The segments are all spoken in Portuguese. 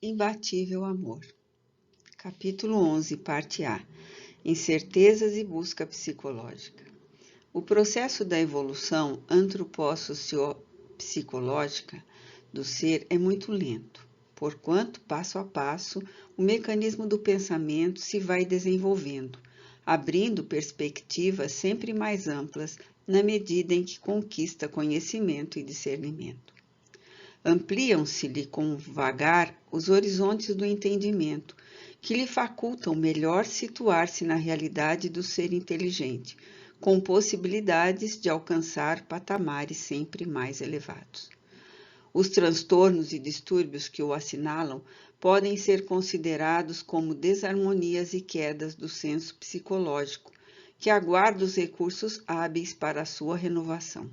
imbatível amor. Capítulo 11, parte A. Incertezas e busca psicológica. O processo da evolução antropopsicológica do ser é muito lento, porquanto, passo a passo, o mecanismo do pensamento se vai desenvolvendo, abrindo perspectivas sempre mais amplas na medida em que conquista conhecimento e discernimento. Ampliam-se-lhe com vagar os horizontes do entendimento, que lhe facultam melhor situar-se na realidade do ser inteligente, com possibilidades de alcançar patamares sempre mais elevados. Os transtornos e distúrbios que o assinalam podem ser considerados como desarmonias e quedas do senso psicológico, que aguarda os recursos hábeis para a sua renovação.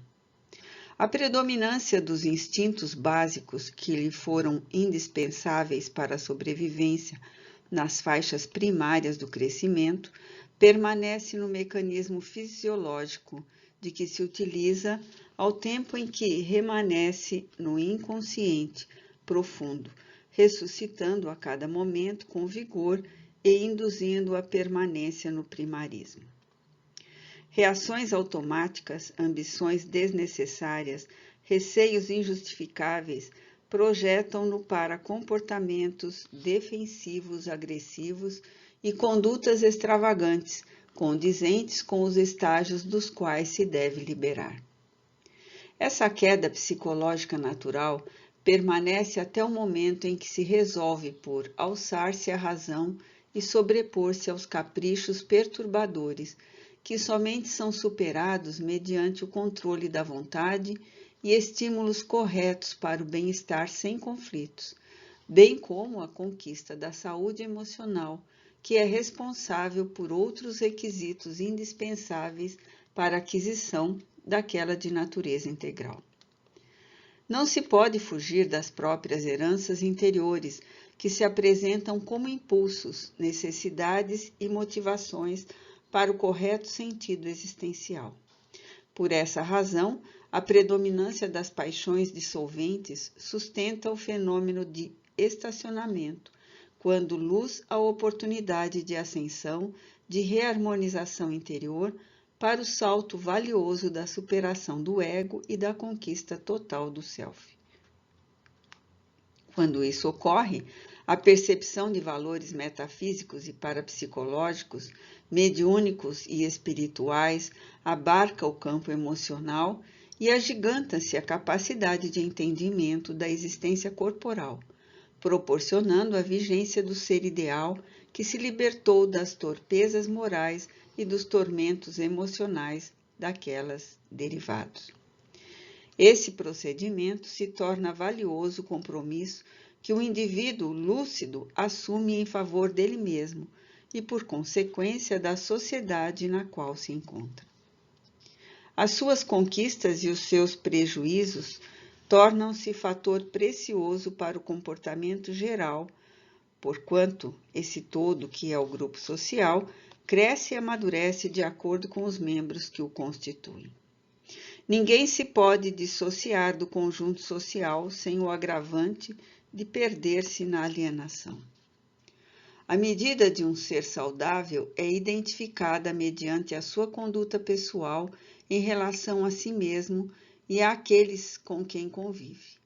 A predominância dos instintos básicos que lhe foram indispensáveis para a sobrevivência nas faixas primárias do crescimento permanece no mecanismo fisiológico de que se utiliza ao tempo em que remanesce no inconsciente profundo, ressuscitando a cada momento com vigor e induzindo a permanência no primarismo. Reações automáticas, ambições desnecessárias, receios injustificáveis projetam-no para comportamentos defensivos, agressivos e condutas extravagantes, condizentes com os estágios dos quais se deve liberar. Essa queda psicológica natural permanece até o momento em que se resolve por alçar-se à razão e sobrepor-se aos caprichos perturbadores, que somente são superados mediante o controle da vontade e estímulos corretos para o bem-estar sem conflitos, bem como a conquista da saúde emocional, que é responsável por outros requisitos indispensáveis para a aquisição daquela de natureza integral. Não se pode fugir das próprias heranças interiores, que se apresentam como impulsos, necessidades e motivações para o correto sentido existencial. Por essa razão, a predominância das paixões dissolventes sustenta o fenômeno de estacionamento, quando luz a oportunidade de ascensão, de reharmonização interior, para o salto valioso da superação do ego e da conquista total do self. Quando isso ocorre, a percepção de valores metafísicos e parapsicológicos, mediúnicos e espirituais abarca o campo emocional e agiganta-se a capacidade de entendimento da existência corporal, proporcionando a vigência do ser ideal que se libertou das torpezas morais e dos tormentos emocionais daquelas derivados. Esse procedimento se torna valioso compromisso que o indivíduo lúcido assume em favor dele mesmo e, por consequência, da sociedade na qual se encontra. As suas conquistas e os seus prejuízos tornam-se fator precioso para o comportamento geral, porquanto esse todo, que é o grupo social, cresce e amadurece de acordo com os membros que o constituem. Ninguém se pode dissociar do conjunto social sem o agravante de perder-se na alienação. A medida de um ser saudável é identificada mediante a sua conduta pessoal em relação a si mesmo e àqueles com quem convive.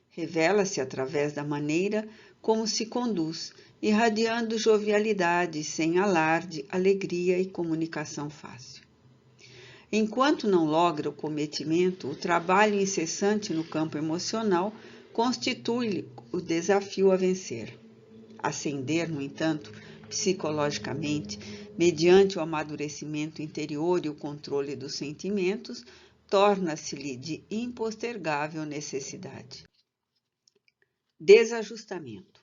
Revela-se através da maneira como se conduz, irradiando jovialidade, sem alarde, alegria e comunicação fácil. Enquanto não logra o cometimento, o trabalho incessante no campo emocional constitui-lhe o desafio a vencer. Ascender, no entanto, psicologicamente, mediante o amadurecimento interior e o controle dos sentimentos, torna-se-lhe de impostergável necessidade. Desajustamento.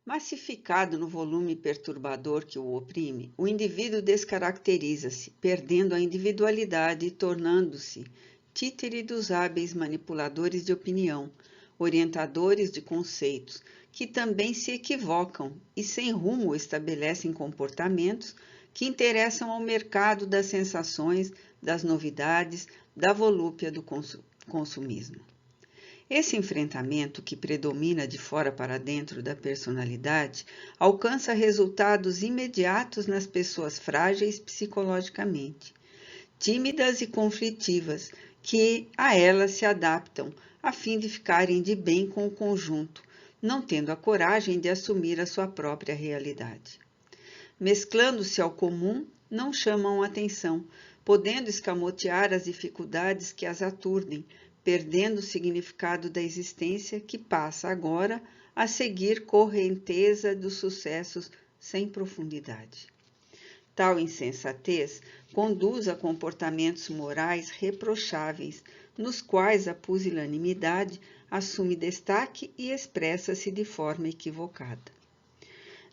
Massificado no volume perturbador que o oprime, o indivíduo descaracteriza-se, perdendo a individualidade e tornando-se títere dos hábeis manipuladores de opinião, orientadores de conceitos, que também se equivocam e sem rumo estabelecem comportamentos que interessam ao mercado das sensações, das novidades, da volúpia do consumismo. Esse enfrentamento que predomina de fora para dentro da personalidade alcança resultados imediatos nas pessoas frágeis psicologicamente, tímidas e conflitivas, que a elas se adaptam a fim de ficarem de bem com o conjunto, não tendo a coragem de assumir a sua própria realidade. Mesclando-se ao comum, não chamam atenção, podendo escamotear as dificuldades que as aturdem, perdendo o significado da existência que passa agora a seguir correnteza dos sucessos sem profundidade. Tal insensatez conduz a comportamentos morais reprocháveis, nos quais a pusilanimidade assume destaque e expressa-se de forma equivocada.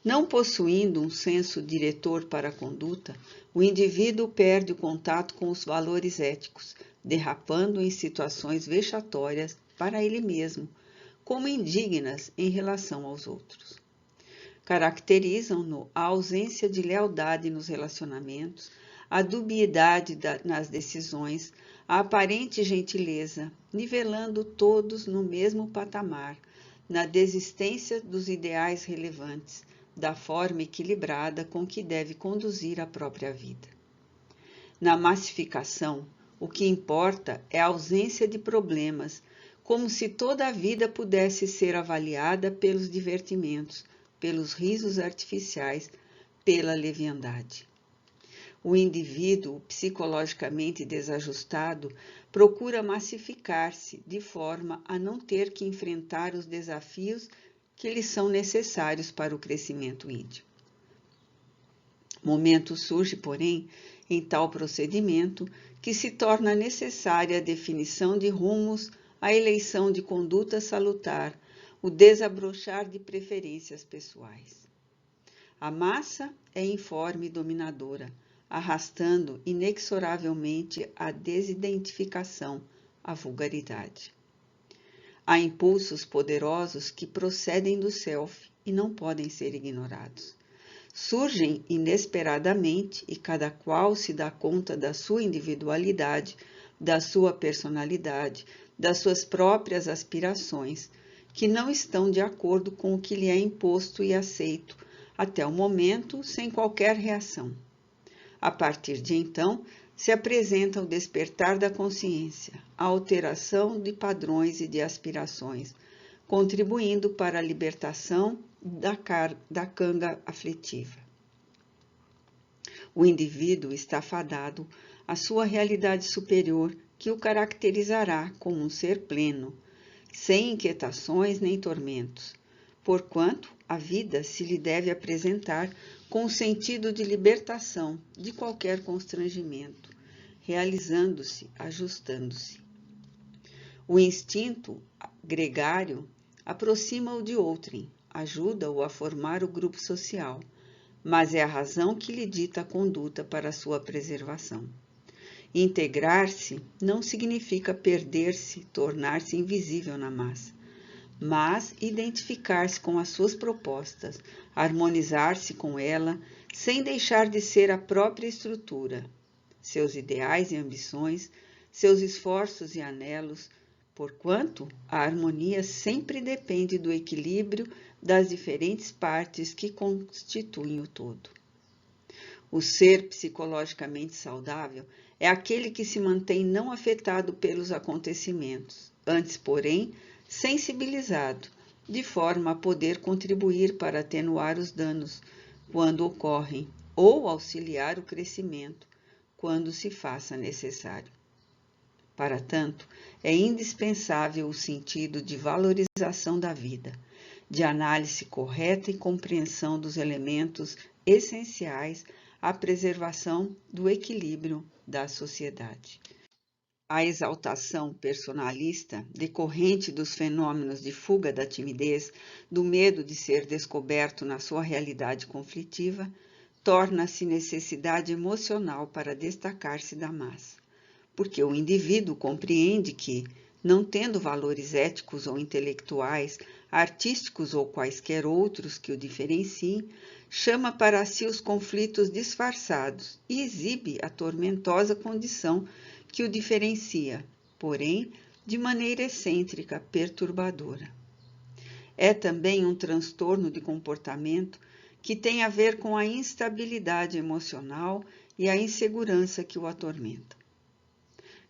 Não possuindo um senso diretor para a conduta, o indivíduo perde o contato com os valores éticos, derrapando em situações vexatórias para ele mesmo, como indignas em relação aos outros. Caracterizam-no a ausência de lealdade nos relacionamentos, a dubiedade nas decisões, a aparente gentileza, nivelando todos no mesmo patamar, na desistência dos ideais relevantes, da forma equilibrada com que deve conduzir a própria vida. Na massificação, o que importa é a ausência de problemas, como se toda a vida pudesse ser avaliada pelos divertimentos, pelos risos artificiais, pela leviandade. O indivíduo psicologicamente desajustado procura massificar-se de forma a não ter que enfrentar os desafios que lhes são necessários para o crescimento íntimo. Momento surge, porém, em tal procedimento, que se torna necessária a definição de rumos, a eleição de conduta salutar, o desabrochar de preferências pessoais. A massa é informe e dominadora, arrastando inexoravelmente a desidentificação, a vulgaridade. Há impulsos poderosos que procedem do self e não podem ser ignorados. Surgem inesperadamente e cada qual se dá conta da sua individualidade, da sua personalidade, das suas próprias aspirações, que não estão de acordo com o que lhe é imposto e aceito, até o momento, sem qualquer reação. A partir de então, se apresenta o despertar da consciência, a alteração de padrões e de aspirações, contribuindo para a libertação da canga aflitiva. O indivíduo está fadado à sua realidade superior, que o caracterizará como um ser pleno, sem inquietações nem tormentos, porquanto a vida se lhe deve apresentar com o sentido de libertação de qualquer constrangimento, realizando-se, ajustando-se. O instinto gregário aproxima-o de outrem, ajuda-o a formar o grupo social, mas é a razão que lhe dita a conduta para a sua preservação. Integrar-se não significa perder-se, tornar-se invisível na massa, mas identificar-se com as suas propostas, harmonizar-se com ela, sem deixar de ser a própria estrutura, seus ideais e ambições, seus esforços e anelos, porquanto a harmonia sempre depende do equilíbrio das diferentes partes que constituem o todo. O ser psicologicamente saudável é aquele que se mantém não afetado pelos acontecimentos, antes, porém, sensibilizado, de forma a poder contribuir para atenuar os danos quando ocorrem ou auxiliar o crescimento quando se faça necessário. Para tanto, é indispensável o sentido de valorização da vida, de análise correta e compreensão dos elementos essenciais à preservação do equilíbrio da sociedade. A exaltação personalista, decorrente dos fenômenos de fuga da timidez, do medo de ser descoberto na sua realidade conflitiva, torna-se necessidade emocional para destacar-se da massa, porque o indivíduo compreende que, não tendo valores éticos ou intelectuais, artísticos ou quaisquer outros que o diferenciem, chama para si os conflitos disfarçados e exibe a tormentosa condição que o diferencia, porém, de maneira excêntrica, perturbadora. É também um transtorno de comportamento que tem a ver com a instabilidade emocional e a insegurança que o atormentam.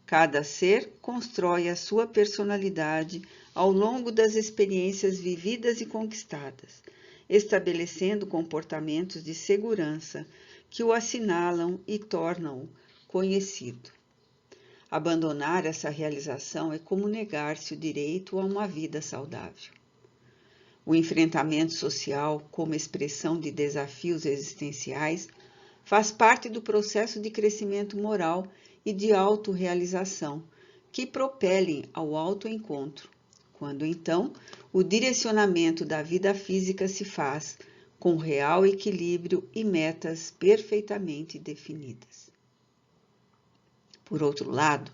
Cada ser constrói a sua personalidade ao longo das experiências vividas e conquistadas, estabelecendo comportamentos de segurança que o assinalam e tornam-o conhecido. Abandonar essa realização é como negar-se o direito a uma vida saudável. O enfrentamento social, como expressão de desafios existenciais, faz parte do processo de crescimento moral e de autorrealização, que propelem ao autoencontro, quando então o direcionamento da vida física se faz com real equilíbrio e metas perfeitamente definidas. Por outro lado,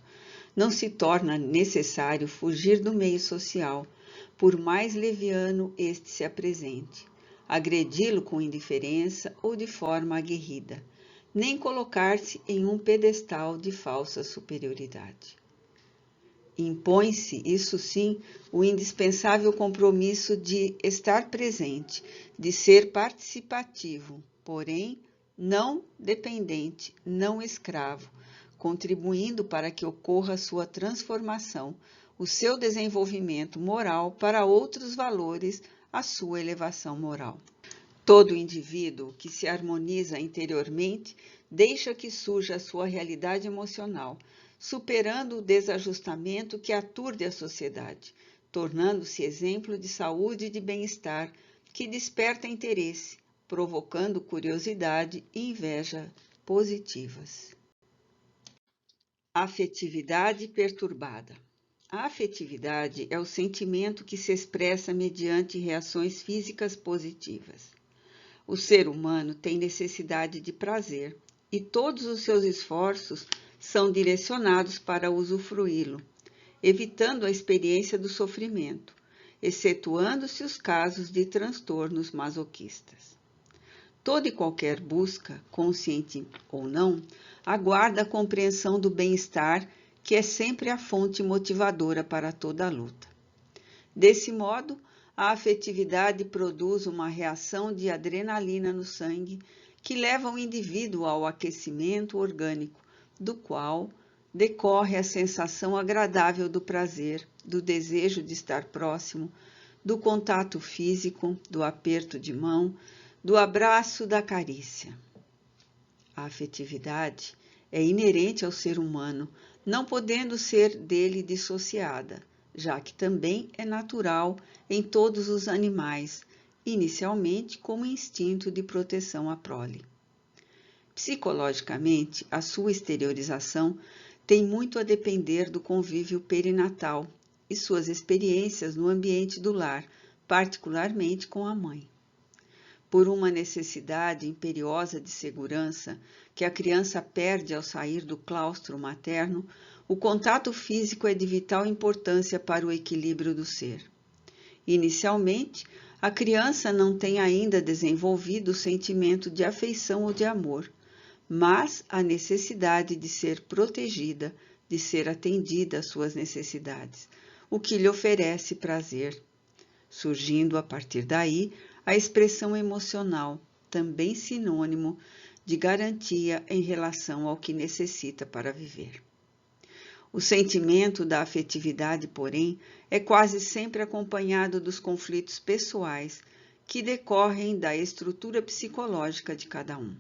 não se torna necessário fugir do meio social, por mais leviano este se apresente, agredi-lo com indiferença ou de forma aguerrida, nem colocar-se em um pedestal de falsa superioridade. Impõe-se, isso sim, o indispensável compromisso de estar presente, de ser participativo, porém não dependente, não escravo, contribuindo para que ocorra a sua transformação, o seu desenvolvimento moral para outros valores, a sua elevação moral. Todo indivíduo que se harmoniza interiormente deixa que surja a sua realidade emocional, superando o desajustamento que aturde a sociedade, tornando-se exemplo de saúde e de bem-estar que desperta interesse, provocando curiosidade e inveja positivas. Afetividade perturbada. A afetividade é o sentimento que se expressa mediante reações físicas positivas. O ser humano tem necessidade de prazer e todos os seus esforços são direcionados para usufruí-lo, evitando a experiência do sofrimento, excetuando-se os casos de transtornos masoquistas. Toda e qualquer busca, consciente ou não, aguarda a compreensão do bem-estar, que é sempre a fonte motivadora para toda a luta. Desse modo, a afetividade produz uma reação de adrenalina no sangue que leva o indivíduo ao aquecimento orgânico, do qual decorre a sensação agradável do prazer, do desejo de estar próximo, do contato físico, do aperto de mão, do abraço, da carícia. A afetividade é inerente ao ser humano, não podendo ser dele dissociada, já que também é natural em todos os animais, inicialmente como instinto de proteção à prole. Psicologicamente, a sua exteriorização tem muito a depender do convívio perinatal e suas experiências no ambiente do lar, particularmente com a mãe. Por uma necessidade imperiosa de segurança que a criança perde ao sair do claustro materno, o contato físico é de vital importância para o equilíbrio do ser. Inicialmente, a criança não tem ainda desenvolvido o sentimento de afeição ou de amor, mas a necessidade de ser protegida, de ser atendida às suas necessidades, o que lhe oferece prazer, surgindo a partir daí a expressão emocional, também sinônimo de garantia em relação ao que necessita para viver. O sentimento da afetividade, porém, é quase sempre acompanhado dos conflitos pessoais que decorrem da estrutura psicológica de cada um.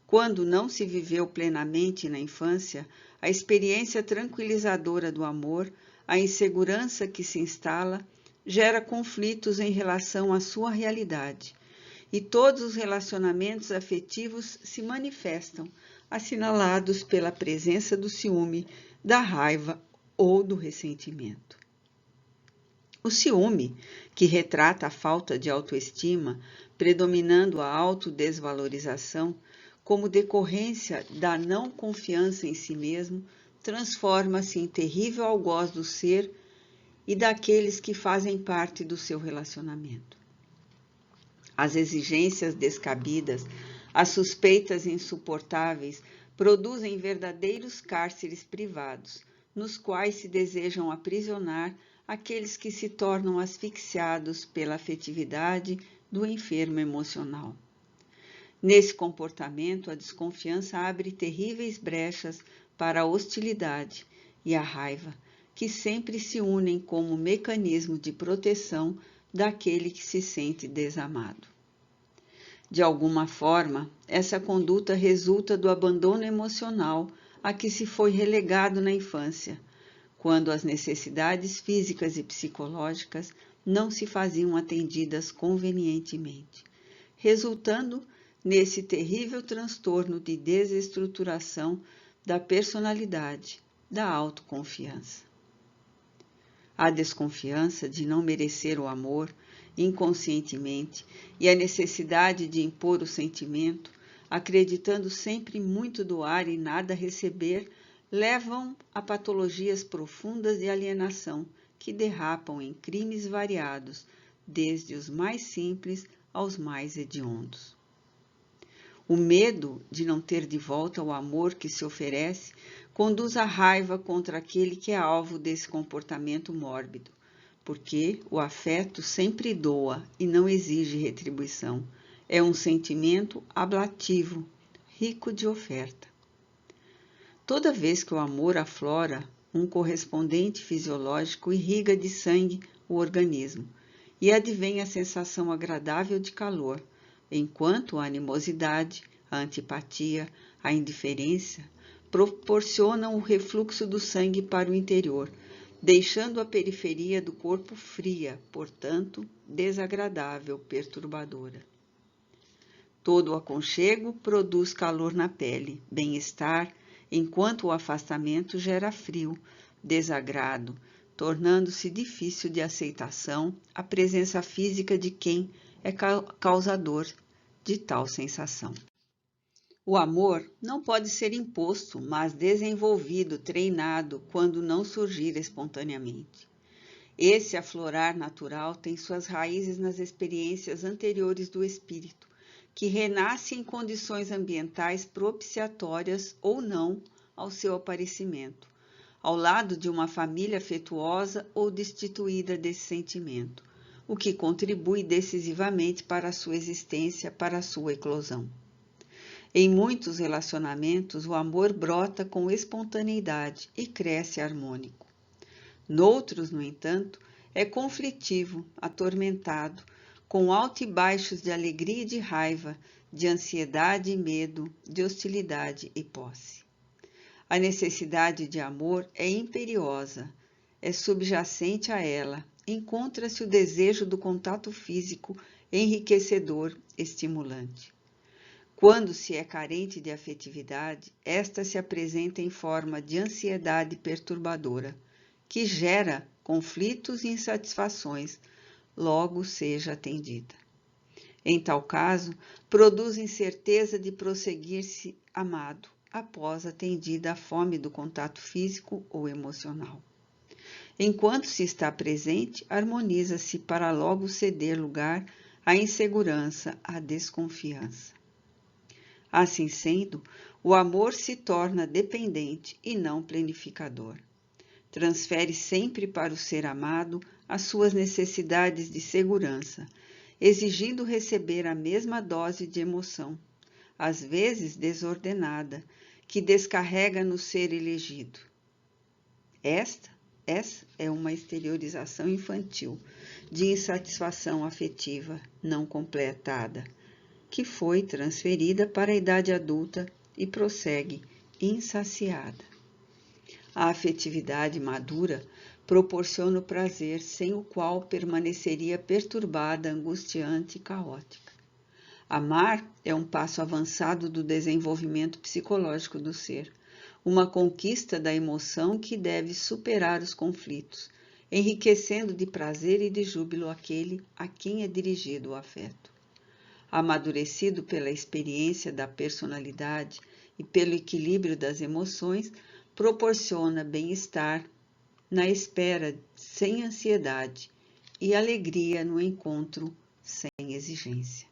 Quando não se viveu plenamente na infância, a experiência tranquilizadora do amor, a insegurança que se instala, gera conflitos em relação à sua realidade, e todos os relacionamentos afetivos se manifestam, assinalados pela presença do ciúme, da raiva ou do ressentimento. O ciúme, que retrata a falta de autoestima, predominando a autodesvalorização, como decorrência da não confiança em si mesmo, transforma-se em terrível algoz do ser e daqueles que fazem parte do seu relacionamento. As exigências descabidas, as suspeitas insuportáveis, produzem verdadeiros cárceres privados, nos quais se desejam aprisionar aqueles que se tornam asfixiados pela afetividade do enfermo emocional. Nesse comportamento, a desconfiança abre terríveis brechas para a hostilidade e a raiva, que sempre se unem como mecanismo de proteção daquele que se sente desamado. De alguma forma, essa conduta resulta do abandono emocional a que se foi relegado na infância, quando as necessidades físicas e psicológicas não se faziam atendidas convenientemente, resultando nesse terrível transtorno de desestruturação da personalidade, da autoconfiança. A desconfiança de não merecer o amor inconscientemente e a necessidade de impor o sentimento, acreditando sempre muito doar e nada receber, levam a patologias profundas de alienação que derrapam em crimes variados, desde os mais simples aos mais hediondos. O medo de não ter de volta o amor que se oferece conduz à raiva contra aquele que é alvo desse comportamento mórbido, porque o afeto sempre doa e não exige retribuição. É um sentimento ablativo, rico de oferta. Toda vez que o amor aflora, um correspondente fisiológico irriga de sangue o organismo e advém a sensação agradável de calor, enquanto a animosidade, a antipatia, a indiferença proporcionam o refluxo do sangue para o interior, deixando a periferia do corpo fria, portanto, desagradável, perturbadora. Todo o aconchego produz calor na pele, bem-estar, enquanto o afastamento gera frio, desagrado, tornando-se difícil de aceitação a presença física de quem é causador de tal sensação. O amor não pode ser imposto, mas desenvolvido, treinado, quando não surgir espontaneamente. Esse aflorar natural tem suas raízes nas experiências anteriores do espírito, que renasce em condições ambientais propiciatórias ou não ao seu aparecimento, ao lado de uma família afetuosa ou destituída desse sentimento, o que contribui decisivamente para a sua existência, para a sua eclosão. Em muitos relacionamentos, o amor brota com espontaneidade e cresce harmônico. Noutros, no entanto, é conflitivo, atormentado, com altos e baixos de alegria e de raiva, de ansiedade e medo, de hostilidade e posse. A necessidade de amor é imperiosa, é subjacente a ela, encontra-se o desejo do contato físico enriquecedor, estimulante. Quando se é carente de afetividade, esta se apresenta em forma de ansiedade perturbadora, que gera conflitos e insatisfações, logo seja atendida. Em tal caso, produz incerteza de prosseguir-se amado, após atendida a fome do contato físico ou emocional. Enquanto se está presente, harmoniza-se para logo ceder lugar à insegurança, à desconfiança. Assim sendo, o amor se torna dependente e não planificador. Transfere sempre para o ser amado as suas necessidades de segurança, exigindo receber a mesma dose de emoção, às vezes desordenada, que descarrega no ser elegido. Essa é uma exteriorização infantil de insatisfação afetiva não completada, que foi transferida para a idade adulta e prossegue insaciada. A afetividade madura proporciona o prazer sem o qual permaneceria perturbada, angustiante e caótica. Amar é um passo avançado do desenvolvimento psicológico do ser, uma conquista da emoção que deve superar os conflitos, enriquecendo de prazer e de júbilo aquele a quem é dirigido o afeto. Amadurecido pela experiência da personalidade e pelo equilíbrio das emoções, proporciona bem-estar na espera sem ansiedade e alegria no encontro sem exigência.